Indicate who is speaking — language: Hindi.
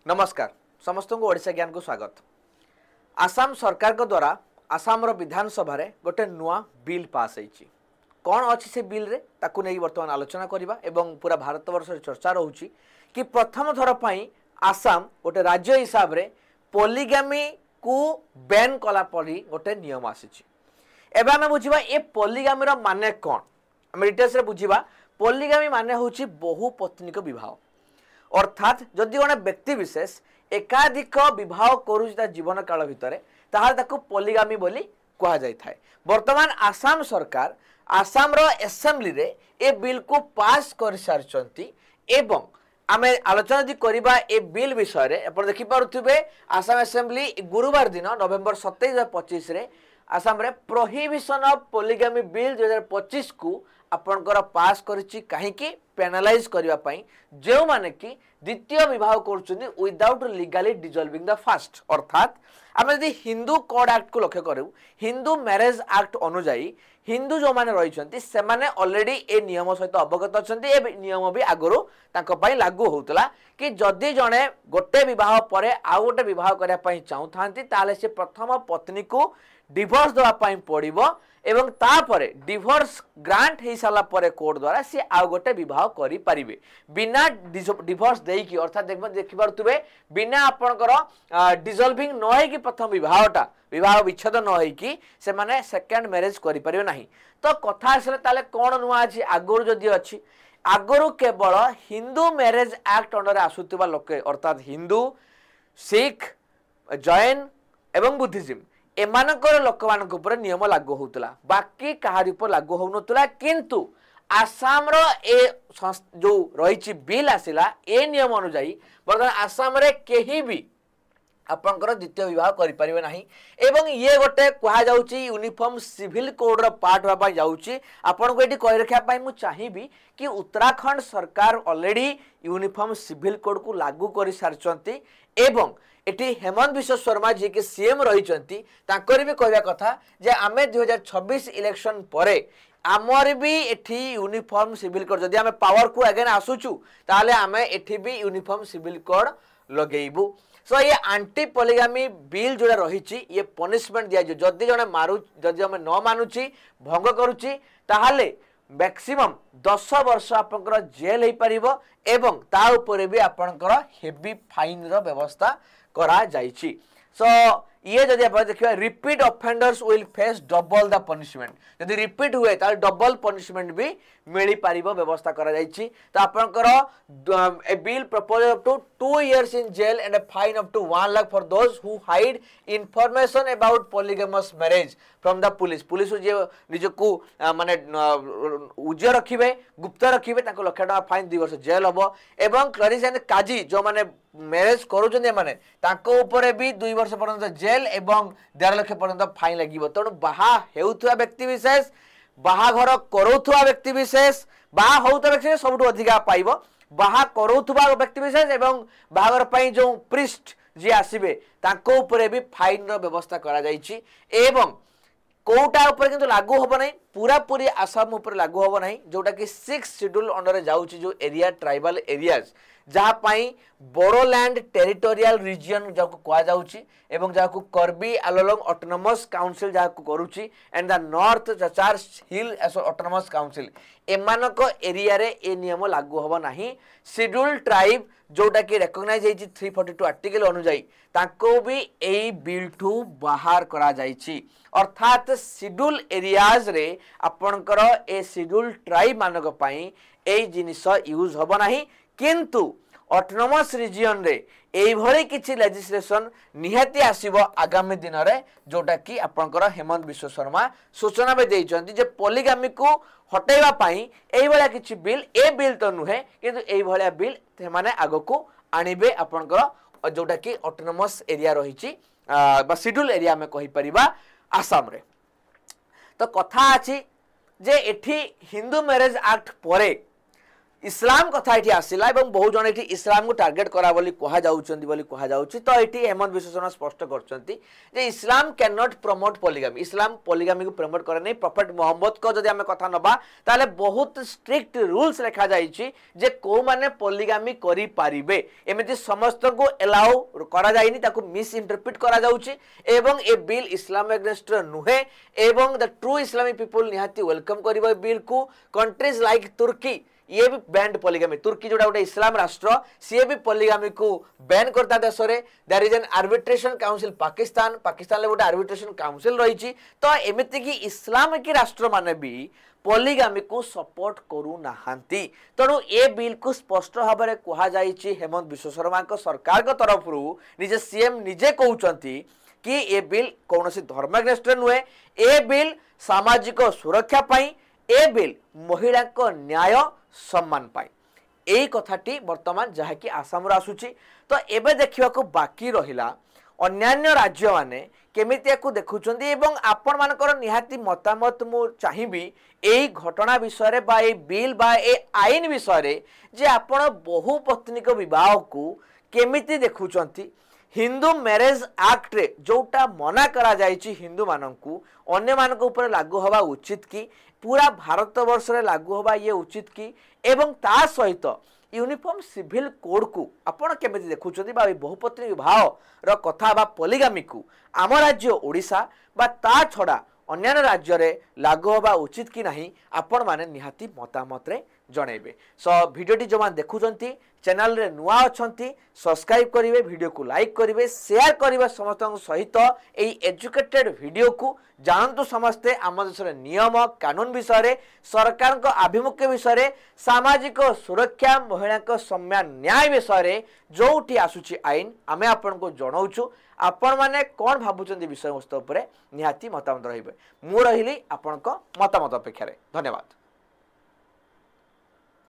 Speaker 1: नमस्कार समस्त को ओडिशा ज्ञान को स्वागत। आसाम सरकार को द्वारा आसाम विधानसभा रे गोटे नुआ बिल पास होईची। कौन अच्छी से बिल रे ताकू नहीं वर्तमान आलोचना करबा एवं पूरा भारत वर्ष चर्चा रहूची कि प्रथम थर पई आसाम गोटे राज्य हिसाब रे पॉलीगामी को बैन कला पड़ी गोटे नियम आसीची। एबे हम बुझिबा ए पॉलीगामी रो माने कोन। हम डिटेल्स रे बुझिबा पॉलीगामी माने होची बहु पत्नीक विवाह। अर्थात जदि गोटे व्यक्ति विशेष एकाधिक विवाह करुता जीवन काल भितर पॉलीगामी बोली कह जाए। वर्तमान आसाम सरकार आसाम एसेंब्ली रे ए बिल को पास कर सारी एवं आमे आलोचना जी करबा ए बिल विषय रे अपन देखि पारुथिबे आसाम एसेंब्ली गुरुवार दिन नवेम्बर 27 2025 रे आसाम रे प्रोहिबिशन ऑफ पॉलीगामी बिल 2025 को आपनकर पास करिछि काहेकि पेनालाइज करिवा पई जो माने कि द्वितीय विवाह करूछन्ती without legally dissolving the first. अर्थात आमे यदि हिंदू कोड एक्ट को लक्ष्य करू हिंदू मैरिज एक्ट अनुसार हिंदू जो माने रहिछन्ती से माने ऑलरेडी ए नियम सहित अवगत अछन्ती। ए नियम भी आगरो तांको पई लागू होतला कि जदि जणे गोटे विवाह परे आ गोटे विवाह करिया पई चाहुथांती ताले से प्रथम पत्नी को डिवोर्स देवा पई पड़िबो एवं तापरे डिवोर्स ग्रांट हो सारा पर कोर्ट द्वारा सी आउ गोटे विवाह करि परिबे बिना डिवोर्स देकी। अर्थात देखिपारुथिबे बिना आपनकर डिसॉल्विंग न होई कि प्रथम विवाह विच्छेद न होई कि से माने सेकंड मैरिज करि परिबे नाही। तो कथा आसले ताले कोन नुआ अछि आगुर जदि अछि आगुर केवल हिंदू मैरिज एक्ट अंडर आसुतिबा लोके अर्थात हिंदू सिख जैन एवं बुद्धिज्म एमानकर लोक मानक ऊपर नियम लागू होतला बाकी कहारी ऊपर लागू होनतला। किंतु आसाम रो ए जो रहिछि बिल आसिला ए नियम अनुसार वर्तमान आसाम रे केही भी आपनकर द्वितीय विवाह करि परिबे नाही एवं ये गोटे कहा जाउची यूनिफॉर्म सिविल कोड रो पार्ट होबा जाउची। आपन को एटी कहि रखिया पई मु चाहेबी कि उत्तराखंड सरकार ऑलरेडी यूनिफॉर्म सिविल कोड को लागू करि सारचंती एवं एटी हेमंत विश्व शर्मा जी के सीएम रही भी कहवा कथा जे आमे 2026 इलेक्शन परे आमर भी एठी यूनिफॉर्म सिविल कोड जदि आमे पावर को अगेन आसुचु ताले आमे एठी भी यूनिफॉर्म सिविल कोड लगेइबु। सो ये एंटी पॉलीगामी बिल जोड़ा रही ये पनिशमेंट दिया जदि जने मारु जदि आमे न मानुची भंग करूची ताहाले मैक्सिमम 10 वर्ष आपनकर जेल हो पारिबो एवं ता ऊपर भी आपनकर हेवी फाइन रो व्यवस्था करा जाइछि। सो ये जदि आप देखिबा repeat offenders will face double the punishment यदि रिपीट हुए ताल डबल पनिशमेंट भी मिली पारिबो व्यवस्था करा जाइछि। तो आपनकर ए bill proposal up to 2 years in jail and a fine up to 1 lakh for those who hide information about polygamous marriage from the police। Police जे निजको माने उज्जर रखिबे गुप्त रखिबे ताको लाख टका फाइन 2 वर्ष जेल हबो एवं क्लरिस एंड काजी जो माने मैरिज करूछन माने ताको ऊपर भी 2 वर्ष पर्यंत जेल एवं 1.5 लाख पर्यंत फाइन लागिबो। तेणु बाहा हेउथुआ व्यक्ति विशेष बाहाघर करूथुआ व्यक्ति विशेष बाहा होउथुआ व्यक्ति सबटु अधिका पाइबो बाहा करूथुआ व्यक्ति विशेष एवं बाहाघर पई जो प्रिस्ट जी आसीबे ताको ऊपर भी फाइन रो व्यवस्था करा जाइछि एवं कोटा ऊपर किंतु लागू होबो नै पूरा पूरी आसाम ऊपर लागू होबो नै जोटा कि 6 शेड्यूल अंडर जाउछि जो एरिया ट्राइबल एरियाज जहाँ पाई बोडोलैंड टेरिटोरियल रीजन जाको कहा जाउछि एवं जाको कर्बी आलोलंग ऑटोनोमस काउंसिल जाको करूछि and the north Cachar hill autonomous council एमानक एरिया रे ए नियम लागू होबो नाही। शेड्यूल ट्राइब जोटा कि रिकॉग्नाइज हेछि 342 आर्टिकल अनुसार ताको भी ए बिल टू बाहर करा जाइछि। अर्थात शेड्यूल एरियाज रे आपनकर ए शेड्यूल ट्राइब मानक पई ए जिनिस यूज होबो नाही किंतु ऑटोनोमस रीजन रे एई भली किछि लेजिस्लेशन निहाती आसीबो आगामी दिन रे जोटा कि आपनकर हेमंत विश्व शर्मा सूचना में देइचंती जे पॉलीगामी को हटेबा पई एई भला किछि बिल ए बिल तो नुहे किंतु एई भला बिल माने आगो को आनिबे आपनकर जोटा कि ऑटोनोमस एरिया रहिछि बा शेड्यूल एरिया में कहि परिबा आसाम रे। तो कथा अछि जे एठी हिंदू मैरिज एक्ट परे इस्लाम कथा ये आसला बहु जन ये इस्लाम को टार्गेट करा बोली कहा जाउछि तो ये हेमंत विश्व शर्मा स्पष्ट कर Islam can not promote polygamy Islam polygamy को प्रमोट करे नहीं प्रॉफेट मोहम्मद को जदि आम कथा नबा ताले बहुत स्ट्रिक्ट रूल्स लिखा जाइछि जे को माने पॉलीगामी करि पारिबे एमिति समस्त को अलाउ करा जाइनी ताकू मिस इंटरप्रिट करा जाउछि एवं ए बिल इस्लाम एग्नेस्ट नुहे एवं द ट्रू इस्लामिक पीपल निहाती वेलकम करिबो बिल को कंट्रीज लाइक तुर्की ये भी बैंड पॉलीगामी तुर्की जोड़ा गोटे इस्लाम राष्ट्र सी भी पॉलीगामी को बैन करता देश में there is an arbitration council Pakistan Pakistan गोटे आर्बिट्रेशन काउंसिल रही तो एमती कि इस्लामिक राष्ट्र माने भी पॉलीगामी को सपोर्ट करू नाहांती तेणु ए बिल को स्पष्ट भाव में कहुई हेमंत विश्व शर्मा सरकार को तरफ निजे सीएम निजे कहते कि ए बिल कौन धर्म एग्नेस्ट नुहे ए बिल सामाजिक सुरक्षा पाई ए बिल महिला को न्याय सम्मान पाई यही कथाटी वर्तमान जहाँकि आसाम आसूची तो एबे देखा बाकी रहिला अन्यान्य राज्य माने केमिति को देखुचंदी एवं आपण मानकर निहाती मतामत मु चाहिबी एई घटना विषय रे बा ए बिल बा ए आईन विषय रे जे आपण बहुपत्निक विवाह को केमिति देखुचंती हिंदू मैरेज एक्ट रे जोटा मना करा जायछि हिंदू माननकू अन्य मानक ऊपर लागू हवा उचित की पूरा भारत वर्ष रे लागू हवा ये उचित की एवं ता सहित यूनिफॉर्म सिविल कोड को आपण केमिति देखुचंदी बा बहुपत्नी विवाह र कथा बा पॉलीगामी को आम राज्य ओडिशा बा ता छड़ा अन्य राज्य रे लागू हवा उचित कि नहीं आपण माने निहाती मतामत रे जणेबे सो भिडियोटी जो मान देखुचंती चैनल रे नुआ अछंती सब्सक्राइब करिवे वीडियो को लाइक करिवे शेयर करिवे समस्त सहित एई एजुकेटेड वीडियो को जानतु समस्ते आम देश नियम कानून विषय रे सरकार को आभिमुख्य विषय रे सामाजिक सुरक्षा महिला को सम्मान न्याय विषय रे जोठी आसुची आईन आमे आपन को जणाउछु आपण माने कोन भाबुचंदी विषय वस्तु उपरे निहाती मतामत रहिबे मु रहिली आपन को मतामत अपेक्षा रे धन्यवाद।